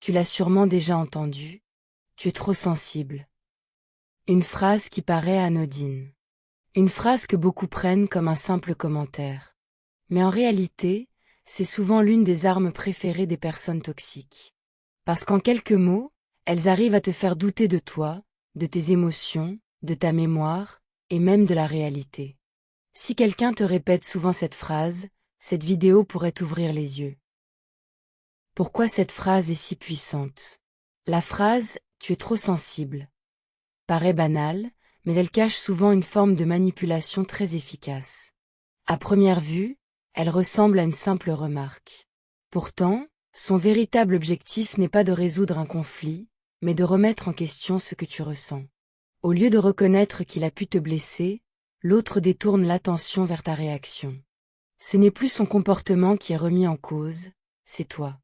Tu l'as sûrement déjà entendue. Tu es trop sensible. Une phrase qui paraît anodine. Une phrase que beaucoup prennent comme un simple commentaire. Mais en réalité, c'est souvent l'une des armes préférées des personnes toxiques. Parce qu'en quelques mots, elles arrivent à te faire douter de toi, de tes émotions, de ta mémoire, et même de la réalité. Si quelqu'un te répète souvent cette phrase, cette vidéo pourrait t'ouvrir les yeux. Pourquoi cette phrase est si puissante? La phrase « tu es trop sensible » paraît banale, mais elle cache souvent une forme de manipulation très efficace. À première vue, elle ressemble à une simple remarque. Pourtant, son véritable objectif n'est pas de résoudre un conflit, mais de remettre en question ce que tu ressens. Au lieu de reconnaître qu'il a pu te blesser, l'autre détourne l'attention vers ta réaction. Ce n'est plus son comportement qui est remis en cause, c'est toi.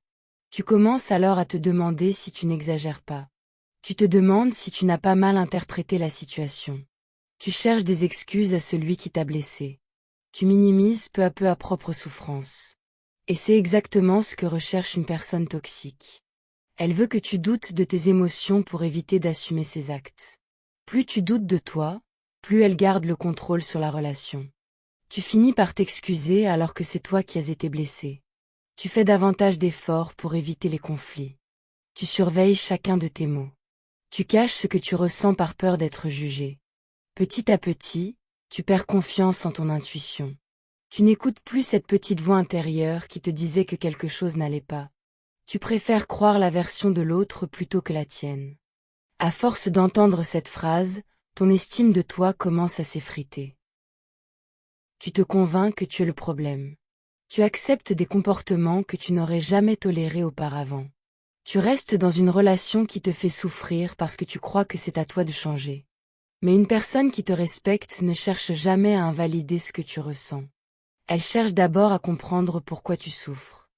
Tu commences alors à te demander si tu n'exagères pas. Tu te demandes si tu n'as pas mal interprété la situation. Tu cherches des excuses à celui qui t'a blessé. Tu minimises peu à peu ta propre souffrance. Et c'est exactement ce que recherche une personne toxique. Elle veut que tu doutes de tes émotions pour éviter d'assumer ses actes. Plus tu doutes de toi, plus elle garde le contrôle sur la relation. Tu finis par t'excuser alors que c'est toi qui as été blessé. Tu fais davantage d'efforts pour éviter les conflits. Tu surveilles chacun de tes mots. Tu caches ce que tu ressens par peur d'être jugé. Petit à petit, tu perds confiance en ton intuition. Tu n'écoutes plus cette petite voix intérieure qui te disait que quelque chose n'allait pas. Tu préfères croire la version de l'autre plutôt que la tienne. À force d'entendre cette phrase, ton estime de toi commence à s'effriter. Tu te convaincs que tu es le problème. Tu acceptes des comportements que tu n'aurais jamais tolérés auparavant. Tu restes dans une relation qui te fait souffrir parce que tu crois que c'est à toi de changer. Mais une personne qui te respecte ne cherche jamais à invalider ce que tu ressens. Elle cherche d'abord à comprendre pourquoi tu souffres.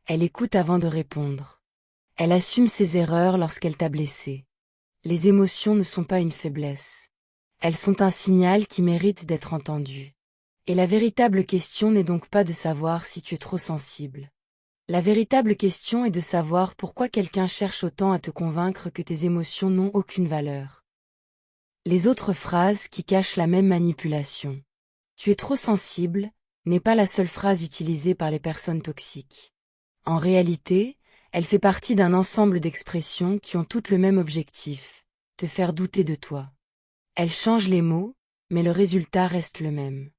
Elle écoute avant de répondre. Elle assume ses erreurs lorsqu'elle t'a blessé. Les émotions ne sont pas une faiblesse. Elles sont un signal qui mérite d'être entendu. Et la véritable question n'est donc pas de savoir si tu es trop sensible. La véritable question est de savoir pourquoi quelqu'un cherche autant à te convaincre que tes émotions n'ont aucune valeur. Les autres phrases qui cachent la même manipulation. Tu es trop sensible n'est pas la seule phrase utilisée par les personnes toxiques. En réalité, elle fait partie d'un ensemble d'expressions qui ont toutes le même objectif, te faire douter de toi. Elle change les mots, mais le résultat reste le même.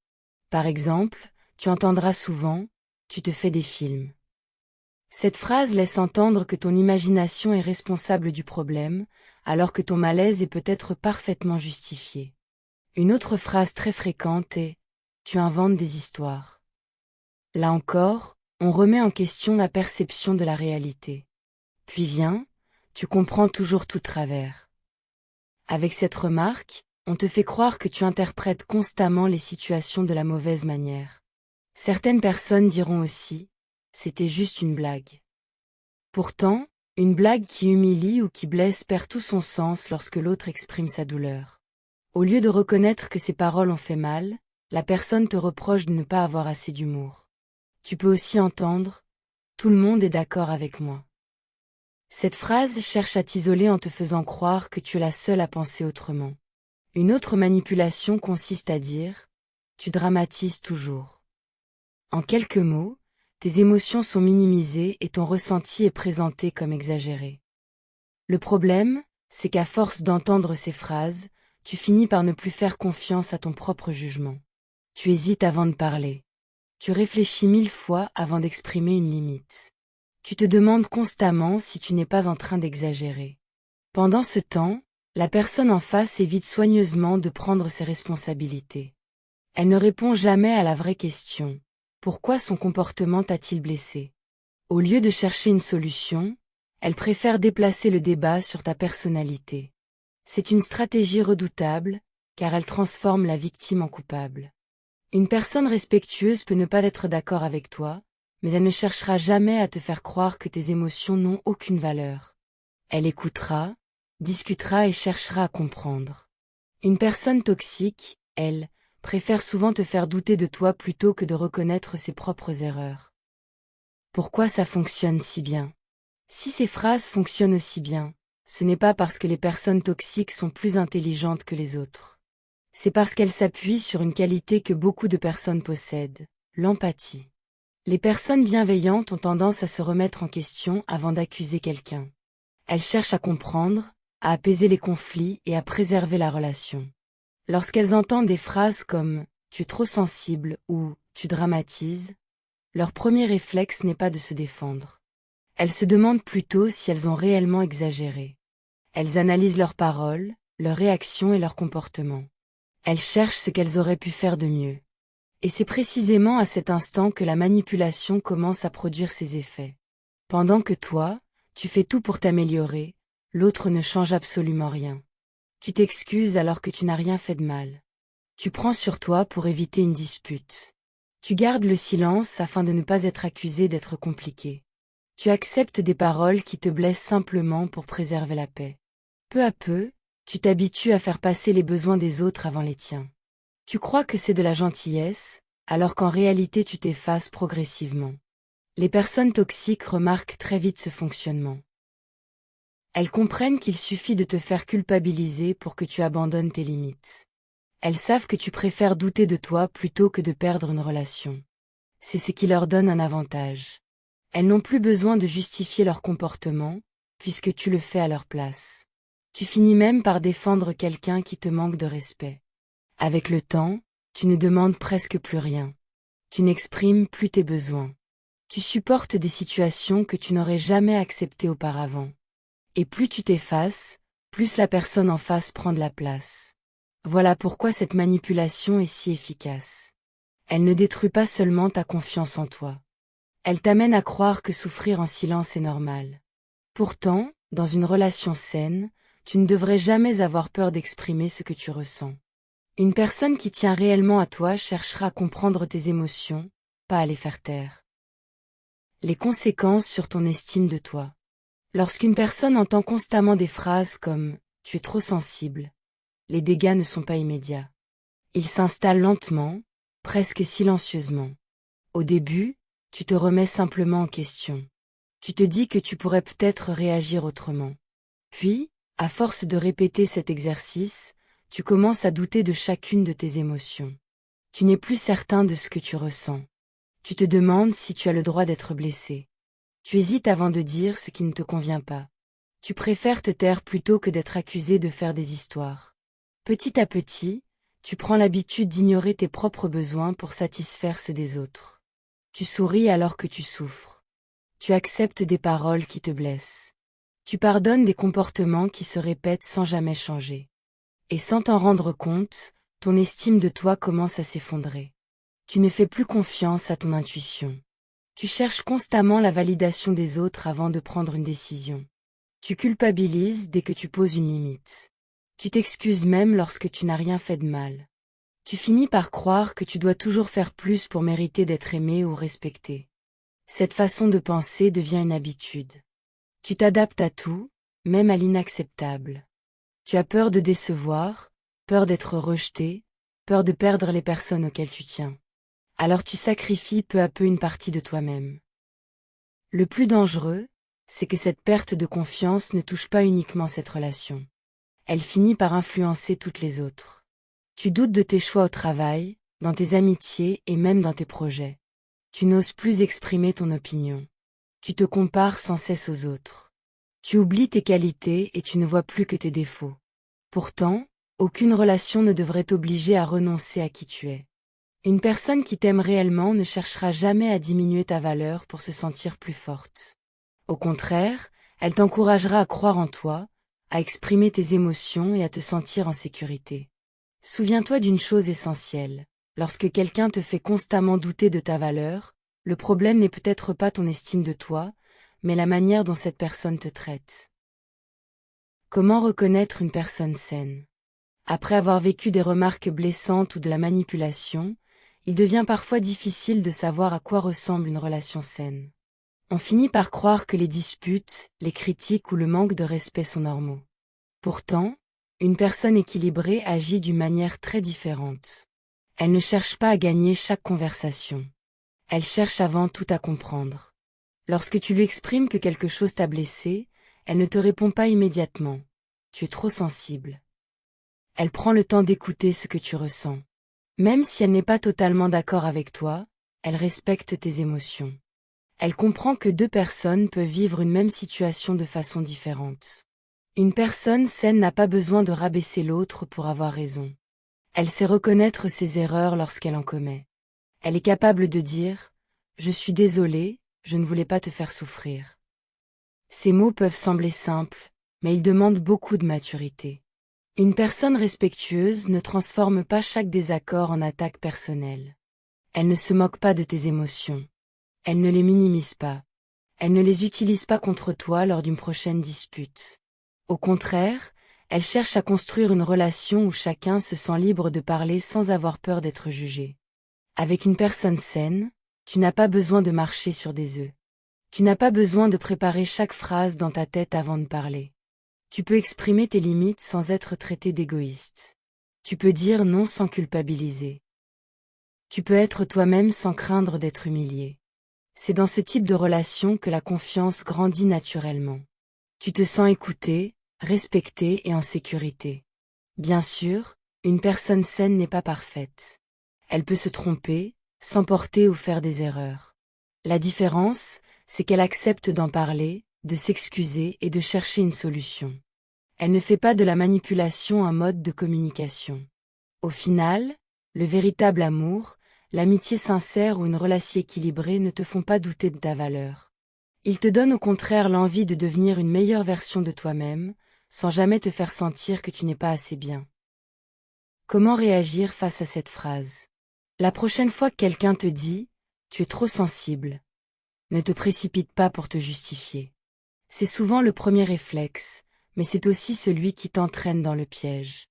Par exemple, tu entendras souvent « tu te fais des films ». Cette phrase laisse entendre que ton imagination est responsable du problème, alors que ton malaise est peut-être parfaitement justifié. Une autre phrase très fréquente est « tu inventes des histoires ». Là encore, on remet en question la perception de la réalité. Puis vient « tu comprends toujours tout travers ». Avec cette remarque, on te fait croire que tu interprètes constamment les situations de la mauvaise manière. Certaines personnes diront aussi « c'était juste une blague ». Pourtant, une blague qui humilie ou qui blesse perd tout son sens lorsque l'autre exprime sa douleur. Au lieu de reconnaître que ses paroles ont fait mal, la personne te reproche de ne pas avoir assez d'humour. Tu peux aussi entendre « tout le monde est d'accord avec moi ». Cette phrase cherche à t'isoler en te faisant croire que tu es la seule à penser autrement. Une autre manipulation consiste à dire « tu dramatises toujours ». En quelques mots, tes émotions sont minimisées et ton ressenti est présenté comme exagéré. Le problème, c'est qu'à force d'entendre ces phrases, tu finis par ne plus faire confiance à ton propre jugement. Tu hésites avant de parler. Tu réfléchis 1000 fois avant d'exprimer une limite. Tu te demandes constamment si tu n'es pas en train d'exagérer. Pendant ce temps, la personne en face évite soigneusement de prendre ses responsabilités. Elle ne répond jamais à la vraie question. Pourquoi son comportement t'a-t-il blessé? Au lieu de chercher une solution, elle préfère déplacer le débat sur ta personnalité. C'est une stratégie redoutable, car elle transforme la victime en coupable. Une personne respectueuse peut ne pas être d'accord avec toi, mais elle ne cherchera jamais à te faire croire que tes émotions n'ont aucune valeur. Elle écoutera, discutera et cherchera à comprendre. Une personne toxique, elle, préfère souvent te faire douter de toi plutôt que de reconnaître ses propres erreurs. Pourquoi ça fonctionne si bien? Si ces phrases fonctionnent aussi bien, ce n'est pas parce que les personnes toxiques sont plus intelligentes que les autres. C'est parce qu'elles s'appuient sur une qualité que beaucoup de personnes possèdent, l'empathie. Les personnes bienveillantes ont tendance à se remettre en question avant d'accuser quelqu'un. Elles cherchent à comprendre, à apaiser les conflits et à préserver la relation. Lorsqu'elles entendent des phrases comme « tu es trop sensible » ou « tu dramatises », leur premier réflexe n'est pas de se défendre. Elles se demandent plutôt si elles ont réellement exagéré. Elles analysent leurs paroles, leurs réactions et leurs comportements. Elles cherchent ce qu'elles auraient pu faire de mieux. Et c'est précisément à cet instant que la manipulation commence à produire ses effets. Pendant que toi, tu fais tout pour t'améliorer, l'autre ne change absolument rien. Tu t'excuses alors que tu n'as rien fait de mal. Tu prends sur toi pour éviter une dispute. Tu gardes le silence afin de ne pas être accusé d'être compliqué. Tu acceptes des paroles qui te blessent simplement pour préserver la paix. Peu à peu, tu t'habitues à faire passer les besoins des autres avant les tiens. Tu crois que c'est de la gentillesse, alors qu'en réalité tu t'effaces progressivement. Les personnes toxiques remarquent très vite ce fonctionnement. Elles comprennent qu'il suffit de te faire culpabiliser pour que tu abandonnes tes limites. Elles savent que tu préfères douter de toi plutôt que de perdre une relation. C'est ce qui leur donne un avantage. Elles n'ont plus besoin de justifier leur comportement, puisque tu le fais à leur place. Tu finis même par défendre quelqu'un qui te manque de respect. Avec le temps, tu ne demandes presque plus rien. Tu n'exprimes plus tes besoins. Tu supportes des situations que tu n'aurais jamais acceptées auparavant. Et plus tu t'effaces, plus la personne en face prend de la place. Voilà pourquoi cette manipulation est si efficace. Elle ne détruit pas seulement ta confiance en toi. Elle t'amène à croire que souffrir en silence est normal. Pourtant, dans une relation saine, tu ne devrais jamais avoir peur d'exprimer ce que tu ressens. Une personne qui tient réellement à toi cherchera à comprendre tes émotions, pas à les faire taire. Les conséquences sur ton estime de toi. Lorsqu'une personne entend constamment des phrases comme « tu es trop sensible », les dégâts ne sont pas immédiats. Ils s'installent lentement, presque silencieusement. Au début, tu te remets simplement en question. Tu te dis que tu pourrais peut-être réagir autrement. Puis, à force de répéter cet exercice, tu commences à douter de chacune de tes émotions. Tu n'es plus certain de ce que tu ressens. Tu te demandes si tu as le droit d'être blessé. Tu hésites avant de dire ce qui ne te convient pas. Tu préfères te taire plutôt que d'être accusé de faire des histoires. Petit à petit, tu prends l'habitude d'ignorer tes propres besoins pour satisfaire ceux des autres. Tu souris alors que tu souffres. Tu acceptes des paroles qui te blessent. Tu pardonnes des comportements qui se répètent sans jamais changer. Et sans t'en rendre compte, ton estime de toi commence à s'effondrer. Tu ne fais plus confiance à ton intuition. Tu cherches constamment la validation des autres avant de prendre une décision. Tu culpabilises dès que tu poses une limite. Tu t'excuses même lorsque tu n'as rien fait de mal. Tu finis par croire que tu dois toujours faire plus pour mériter d'être aimé ou respecté. Cette façon de penser devient une habitude. Tu t'adaptes à tout, même à l'inacceptable. Tu as peur de décevoir, peur d'être rejeté, peur de perdre les personnes auxquelles tu tiens. Alors tu sacrifies peu à peu une partie de toi-même. Le plus dangereux, c'est que cette perte de confiance ne touche pas uniquement cette relation. Elle finit par influencer toutes les autres. Tu doutes de tes choix au travail, dans tes amitiés et même dans tes projets. Tu n'oses plus exprimer ton opinion. Tu te compares sans cesse aux autres. Tu oublies tes qualités et tu ne vois plus que tes défauts. Pourtant, aucune relation ne devrait t'obliger à renoncer à qui tu es. Une personne qui t'aime réellement ne cherchera jamais à diminuer ta valeur pour se sentir plus forte. Au contraire, elle t'encouragera à croire en toi, à exprimer tes émotions et à te sentir en sécurité. Souviens-toi d'une chose essentielle. Lorsque quelqu'un te fait constamment douter de ta valeur, le problème n'est peut-être pas ton estime de toi, mais la manière dont cette personne te traite. Comment reconnaître une personne saine? Après avoir vécu des remarques blessantes ou de la manipulation, il devient parfois difficile de savoir à quoi ressemble une relation saine. On finit par croire que les disputes, les critiques ou le manque de respect sont normaux. Pourtant, une personne équilibrée agit d'une manière très différente. Elle ne cherche pas à gagner chaque conversation. Elle cherche avant tout à comprendre. Lorsque tu lui exprimes que quelque chose t'a blessé, elle ne te répond pas immédiatement. Tu es trop sensible. Elle prend le temps d'écouter ce que tu ressens. Même si elle n'est pas totalement d'accord avec toi, elle respecte tes émotions. Elle comprend que deux personnes peuvent vivre une même situation de façon différente. Une personne saine n'a pas besoin de rabaisser l'autre pour avoir raison. Elle sait reconnaître ses erreurs lorsqu'elle en commet. Elle est capable de dire « Je suis désolée, je ne voulais pas te faire souffrir ». Ces mots peuvent sembler simples, mais ils demandent beaucoup de maturité. Une personne respectueuse ne transforme pas chaque désaccord en attaque personnelle. Elle ne se moque pas de tes émotions. Elle ne les minimise pas. Elle ne les utilise pas contre toi lors d'une prochaine dispute. Au contraire, elle cherche à construire une relation où chacun se sent libre de parler sans avoir peur d'être jugé. Avec une personne saine, tu n'as pas besoin de marcher sur des œufs. Tu n'as pas besoin de préparer chaque phrase dans ta tête avant de parler. Tu peux exprimer tes limites sans être traité d'égoïste. Tu peux dire non sans culpabiliser. Tu peux être toi-même sans craindre d'être humilié. C'est dans ce type de relation que la confiance grandit naturellement. Tu te sens écouté, respecté et en sécurité. Bien sûr, une personne saine n'est pas parfaite. Elle peut se tromper, s'emporter ou faire des erreurs. La différence, c'est qu'elle accepte d'en parler, de s'excuser et de chercher une solution. Elle ne fait pas de la manipulation un mode de communication. Au final, le véritable amour, l'amitié sincère ou une relation équilibrée ne te font pas douter de ta valeur. Ils te donnent au contraire l'envie de devenir une meilleure version de toi-même, sans jamais te faire sentir que tu n'es pas assez bien. Comment réagir face à cette phrase? La prochaine fois que quelqu'un te dit « Tu es trop sensible », ne te précipite pas pour te justifier. C'est souvent le premier réflexe, mais c'est aussi celui qui t'entraîne dans le piège.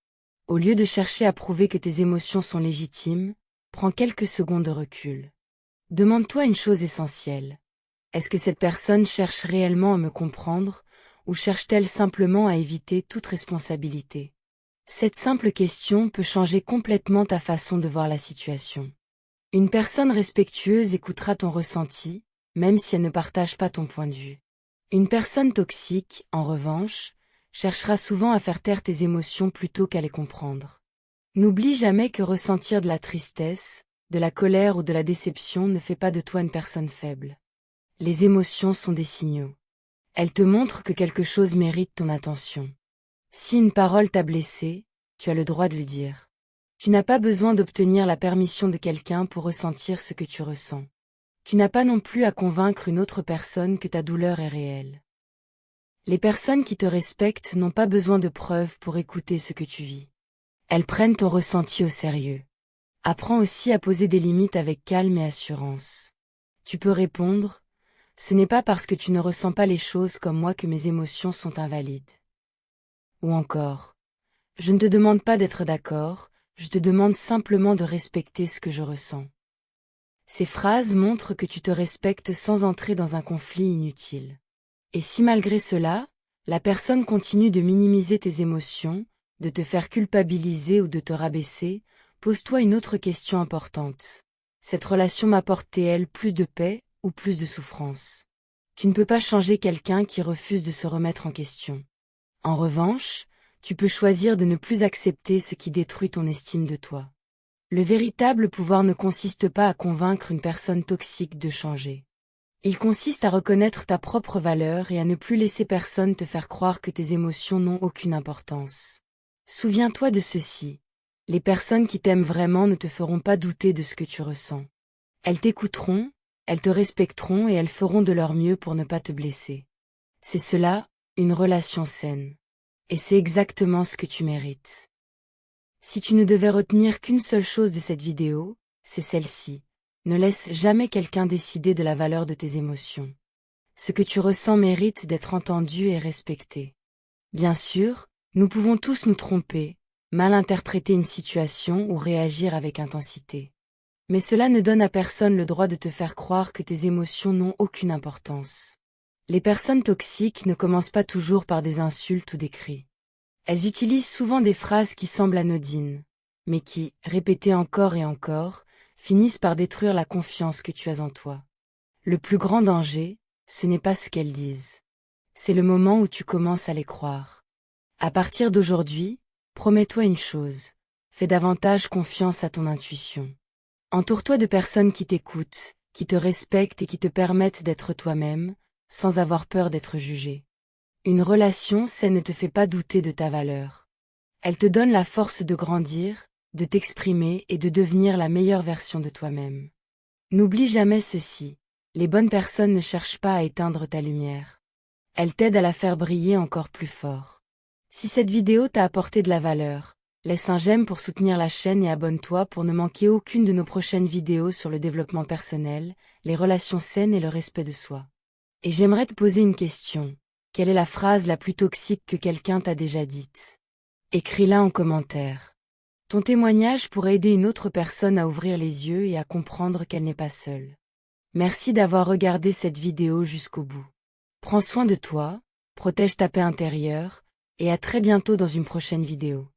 Au lieu de chercher à prouver que tes émotions sont légitimes, prends quelques secondes de recul. Demande-toi une chose essentielle. Est-ce que cette personne cherche réellement à me comprendre, ou cherche-t-elle simplement à éviter toute responsabilité? Cette simple question peut changer complètement ta façon de voir la situation. Une personne respectueuse écoutera ton ressenti, même si elle ne partage pas ton point de vue. Une personne toxique, en revanche, cherchera souvent à faire taire tes émotions plutôt qu'à les comprendre. N'oublie jamais que ressentir de la tristesse, de la colère ou de la déception ne fait pas de toi une personne faible. Les émotions sont des signaux. Elles te montrent que quelque chose mérite ton attention. Si une parole t'a blessé, tu as le droit de le dire. Tu n'as pas besoin d'obtenir la permission de quelqu'un pour ressentir ce que tu ressens. Tu n'as pas non plus à convaincre une autre personne que ta douleur est réelle. Les personnes qui te respectent n'ont pas besoin de preuves pour écouter ce que tu vis. Elles prennent ton ressenti au sérieux. Apprends aussi à poser des limites avec calme et assurance. Tu peux répondre « Ce n'est pas parce que tu ne ressens pas les choses comme moi que mes émotions sont invalides. » Ou encore « Je ne te demande pas d'être d'accord, je te demande simplement de respecter ce que je ressens. » Ces phrases montrent que tu te respectes sans entrer dans un conflit inutile. Et si malgré cela, la personne continue de minimiser tes émotions, de te faire culpabiliser ou de te rabaisser, pose-toi une autre question importante. Cette relation m'apporte-t-elle plus de paix ou plus de souffrance? Tu ne peux pas changer quelqu'un qui refuse de se remettre en question. En revanche, tu peux choisir de ne plus accepter ce qui détruit ton estime de toi. Le véritable pouvoir ne consiste pas à convaincre une personne toxique de changer. Il consiste à reconnaître ta propre valeur et à ne plus laisser personne te faire croire que tes émotions n'ont aucune importance. Souviens-toi de ceci. Les personnes qui t'aiment vraiment ne te feront pas douter de ce que tu ressens. Elles t'écouteront, elles te respecteront et elles feront de leur mieux pour ne pas te blesser. C'est cela, une relation saine. Et c'est exactement ce que tu mérites. Si tu ne devais retenir qu'une seule chose de cette vidéo, c'est celle-ci. Ne laisse jamais quelqu'un décider de la valeur de tes émotions. Ce que tu ressens mérite d'être entendu et respecté. Bien sûr, nous pouvons tous nous tromper, mal interpréter une situation ou réagir avec intensité. Mais cela ne donne à personne le droit de te faire croire que tes émotions n'ont aucune importance. Les personnes toxiques ne commencent pas toujours par des insultes ou des cris. Elles utilisent souvent des phrases qui semblent anodines, mais qui, répétées encore et encore, finissent par détruire la confiance que tu as en toi. Le plus grand danger, ce n'est pas ce qu'elles disent. C'est le moment où tu commences à les croire. À partir d'aujourd'hui, promets-toi une chose. Fais davantage confiance à ton intuition. Entoure-toi de personnes qui t'écoutent, qui te respectent et qui te permettent d'être toi-même, sans avoir peur d'être jugé. Une relation saine ne te fait pas douter de ta valeur. Elle te donne la force de grandir, de t'exprimer et de devenir la meilleure version de toi-même. N'oublie jamais ceci, les bonnes personnes ne cherchent pas à éteindre ta lumière. Elles t'aident à la faire briller encore plus fort. Si cette vidéo t'a apporté de la valeur, laisse un j'aime pour soutenir la chaîne et abonne-toi pour ne manquer aucune de nos prochaines vidéos sur le développement personnel, les relations saines et le respect de soi. Et j'aimerais te poser une question. Quelle est la phrase la plus toxique que quelqu'un t'a déjà dite? Écris-la en commentaire. Ton témoignage pourrait aider une autre personne à ouvrir les yeux et à comprendre qu'elle n'est pas seule. Merci d'avoir regardé cette vidéo jusqu'au bout. Prends soin de toi, protège ta paix intérieure, et à très bientôt dans une prochaine vidéo.